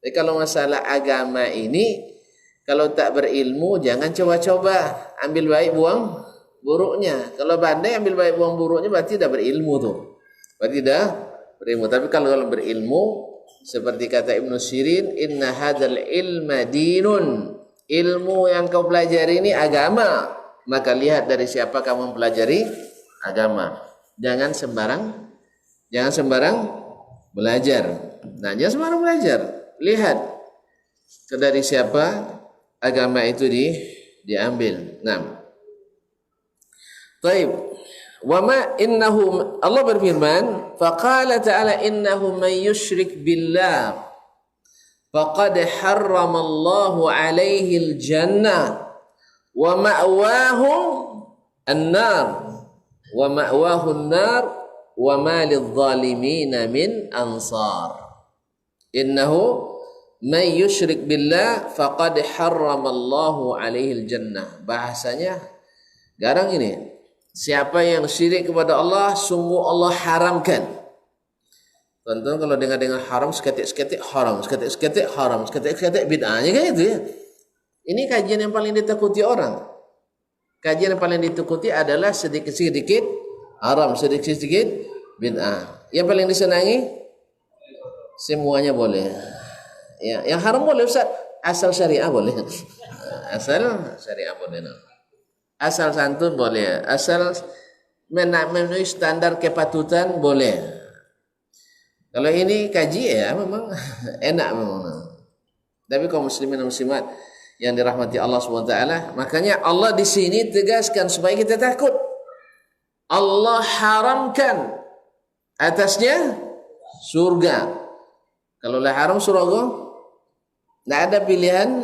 Jadi kalau masalah agama ini, kalau tak berilmu jangan coba-coba, ambil baik buang buruknya. Kalau pandai ambil baik buang buruknya berarti dah berilmu tuh. Berarti dah berilmu. Tapi kalau berilmu seperti kata Ibnu Sirin, inna hadzal ilma dinun. Ilmu yang kau pelajari ini agama. Maka lihat dari siapa kamu mempelajari agama. Jangan sembarang belajar. Nah, jangan sembarang belajar. Lihat dari siapa agama itu diambil. Nah. Baik. Wa ma innahu, Allah berfirman, faqala ta'ala innahu man yusyrik billah faqad harramallahu alaihi al-jannah wa ma'wahu an-nar wa ma'wahu an-nar wa ma lidh-dhalimin min ansar. Innahu man yusyrik billah faqad harramallahu alaihi al-jannah. Bahasanya garang ini. Siapa yang syirik kepada Allah, sungguh Allah haramkan. Tonton kalau dengar haram, seketik-seketik haram, seketik-seketik haram, seketik-seketik bid'ahnya kan itu ya. Ini kajian yang paling ditakuti orang. Kajian yang paling ditakuti adalah sedikit-sedikit haram, sedikit-sedikit bid'ah. Yang paling disenangi semuanya boleh. Ya, yang haram boleh Ustaz, asal syariah boleh. Asal syariah boleh. Asal santun boleh, asal memenuhi standar kepatutan boleh. Kalau ini kaji ya memang enak memang. Tapi kaum muslimin dan muslimat yang dirahmati Allah SWT, makanya Allah di sini tegaskan supaya kita takut. Allah haramkan atasnya surga. Kalau lah haram surga, tidak ada pilihan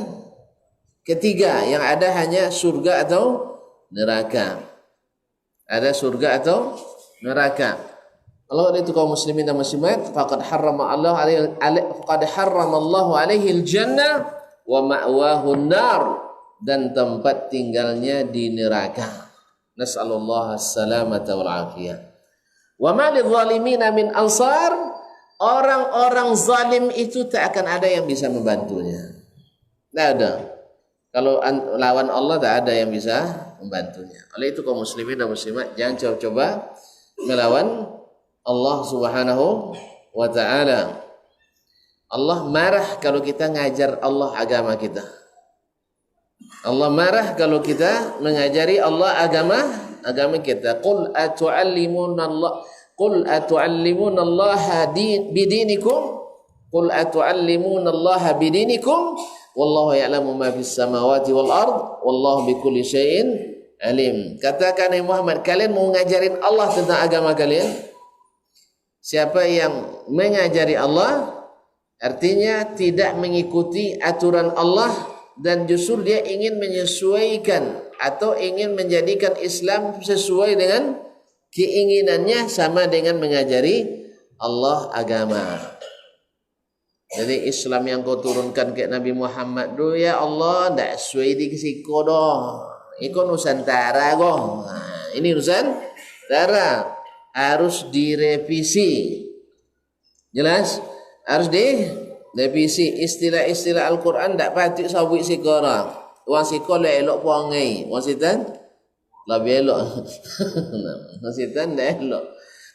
ketiga, yang ada hanya surga atau neraka. Ada surga atau neraka. Kalau itu kaum muslimin dan muslimat, faqad harramallahu alaihi al-jannah wa ma'wahu an-nar, dan tempat tinggalnya di neraka. Nas'alullah as-salamata wal afiyah. Wa ma lidh-dhalimin min ansar. Orang-orang zalim itu tak akan ada yang bisa membantunya. Tidak ada. Kalau lawan Allah tak ada yang bisa membantunya. Oleh itu kaum muslimin dan muslimat, jangan coba-coba melawan Allah Subhanahu wa ta'ala. Allah marah kalau kita ngajar Allah agama kita. Allah marah kalau kita mengajari Allah agama kita. Qul atu'allimuna Allah bidinikum. Qul atu'allimuna Allah bidinikum. Wallahu ya'lamu ma fis samawati wal ard wallahu bikulli syai'in alim. Katakan hai Muhammad, kalian mau ngajarin Allah tentang agama kalian? Siapa yang mengajari Allah artinya tidak mengikuti aturan Allah dan justru dia ingin menyesuaikan atau ingin menjadikan Islam sesuai dengan keinginannya, sama dengan mengajari Allah agama. Jadi Islam yang kau turunkan ke Nabi Muhammad tu, ya Allah, tak sesuai di kesiko doh. Ikut Nusantara goh. Nah, ini Nusantara harus direvisi. Jelas? Harus direvisi. Istilah-istilah Al-Quran tak patut sabuk sekarang. Wang siko le elok puangai. Wang sitan lebih elok. Wang sitan dah elok.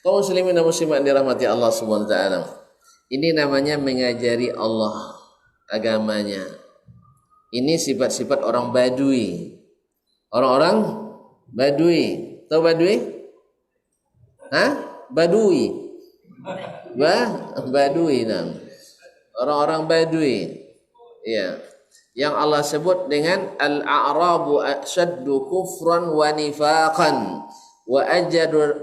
Kaum muslimin dan muslimat dirahmati Allah Subhanahu wa taala. Ini namanya mengajari Allah agamanya. Ini sifat-sifat orang Badui. Orang-orang Badui. Tahu Badui? Hah? Badui. Badui nam. Orang-orang Badui. Ya. Yang Allah sebut dengan al-a'rabu ashaddu kufran wa nifaqan wa ajdaru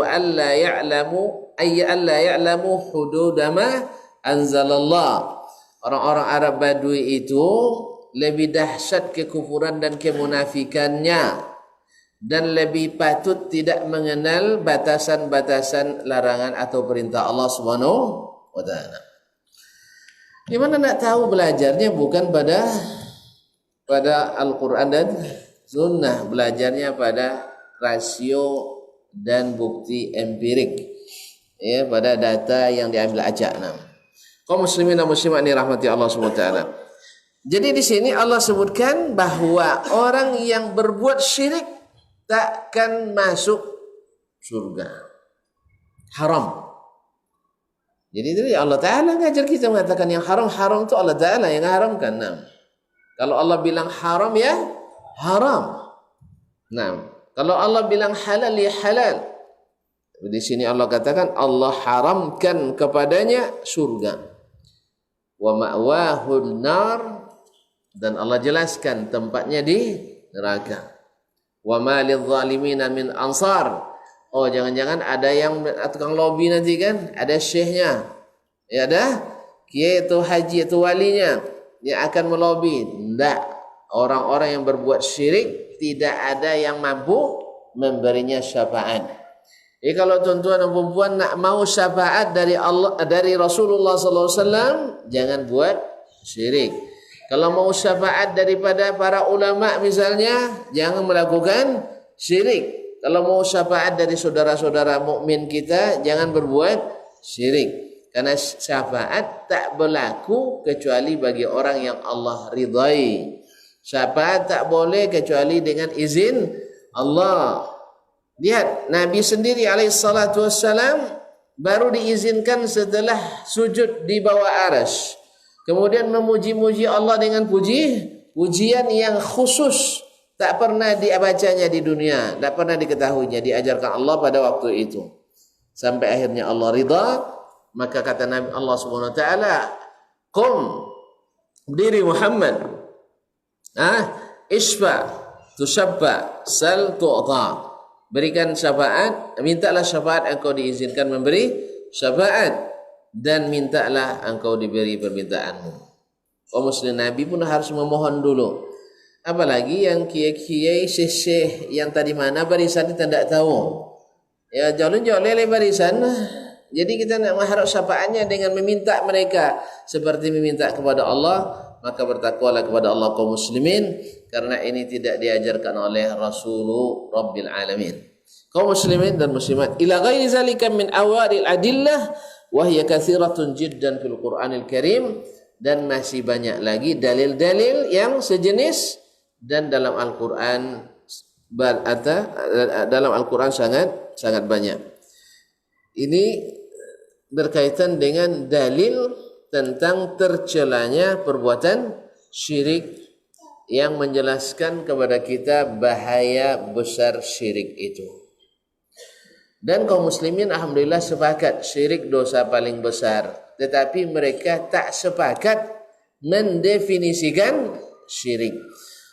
alla ya'lamu hududama anzalallah. Orang-orang Arab Badui itu lebih dahsyat kekufuran dan kemunafikannya, dan lebih patut tidak mengenal batasan-batasan larangan atau perintah Allah Subhanahu wa taala. Di mana nak tahu belajarnya bukan pada Al-Qur'an dan Sunnah, belajarnya pada rasio dan bukti empirik, ya, pada data yang diambil acak. Kaum muslimin dan muslimat ini rahmati Allah Subhanahu wa taala. Jadi di sini Allah sebutkan bahwa orang yang berbuat syirik takkan masuk surga. Haram. Jadi itu Allah Ta'ala ngajar kita mengatakan yang haram itu Allah Ta'ala yang haramkan. Nah, kalau Allah bilang haram ya haram. Nah, kalau Allah bilang halal ya halal. Di sini Allah katakan Allah haramkan kepadanya surga. Wa ma'wahun nar, dan Allah jelaskan tempatnya di neraka. Wa ma lidh-dhalimina min ansar. Oh, jangan-jangan ada yang tukang lobby nanti kan, ada syekhnya. Ya ada kiai itu haji itu walinya yang akan melobi. Tidak. Orang-orang yang berbuat syirik tidak ada yang mampu memberinya syafaat. Jadi kalau tuan-tuan dan perempuan nak mau syafaat dari Allah, dari Rasulullah sallallahu alaihi wasallam, jangan buat syirik. Kalau mau syafaat daripada para ulama misalnya, jangan melakukan syirik. Kalau mau syafaat dari saudara-saudara mukmin kita, jangan berbuat syirik. Karena syafaat tak berlaku kecuali bagi orang yang Allah ridai. Syafaat tak boleh kecuali dengan izin Allah. Lihat, Nabi sendiri alaihissalatu wassalam baru diizinkan setelah sujud di bawah arsy. Kemudian memuji-muji Allah dengan pujian yang khusus, tak pernah dibacanya di dunia, tak pernah diketahuinya, diajarkan Allah pada waktu itu. Sampai akhirnya Allah ridha, maka kata Nabi Allah Subhanahu wa taala, "Qum, berdiri Muhammad. Isfa, tusyabba, sal tu'ta." Berikan syafaat, mintalah syafaat, engkau diizinkan memberi syafaat, dan mintalah engkau diberi permintaanmu. Kaum muslim, Nabi pun harus memohon dulu. Apalagi yang kiai-kiai syekh yang tadi mana barisan kita tidak tahu. Ya jauh-jauh lele barisan. Jadi kita nak mengharap syafaatnya dengan meminta mereka seperti meminta kepada Allah, maka bertakwalah kepada Allah kaum muslimin, karena ini tidak diajarkan oleh Rasulullah Rabbil Alamin. Kaum muslimin dan muslimat, ila ghairi zalika min awaril adillah wa hiya katsiratun jiddan fil Qur'anil Karim, dan masih banyak lagi dalil-dalil yang sejenis dan dalam Al-Qur'an sangat banyak. Ini berkaitan dengan dalil tentang tercelanya perbuatan syirik yang menjelaskan kepada kita bahaya besar syirik itu. Dan kaum muslimin alhamdulillah sepakat syirik dosa paling besar, tetapi mereka tak sepakat mendefinisikan syirik.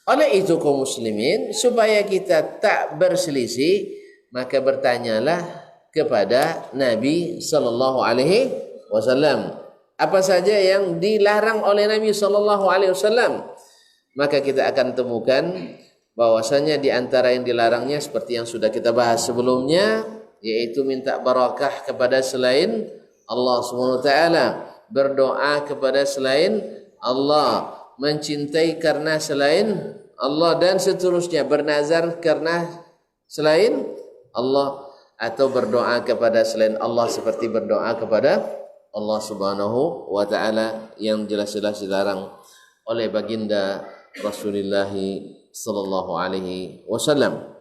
Oleh itu kaum muslimin, supaya kita tak berselisih, maka bertanyalah kepada Nabi sallallahu alaihi wasallam apa saja yang dilarang oleh Nabi sallallahu alaihi wasallam. Maka kita akan temukan bahwasanya di antara yang dilarangnya seperti yang sudah kita bahas sebelumnya, yaitu minta barakah kepada selain Allah Subhanahu wa taala, berdoa kepada selain Allah, mencintai karena selain Allah, dan seterusnya, bernazar karena selain Allah, atau berdoa kepada selain Allah seperti berdoa kepada Allah Subhanahu wa taala yang jelas-jelas dilarang oleh baginda Rasulullah sallallahu alaihi wasallam.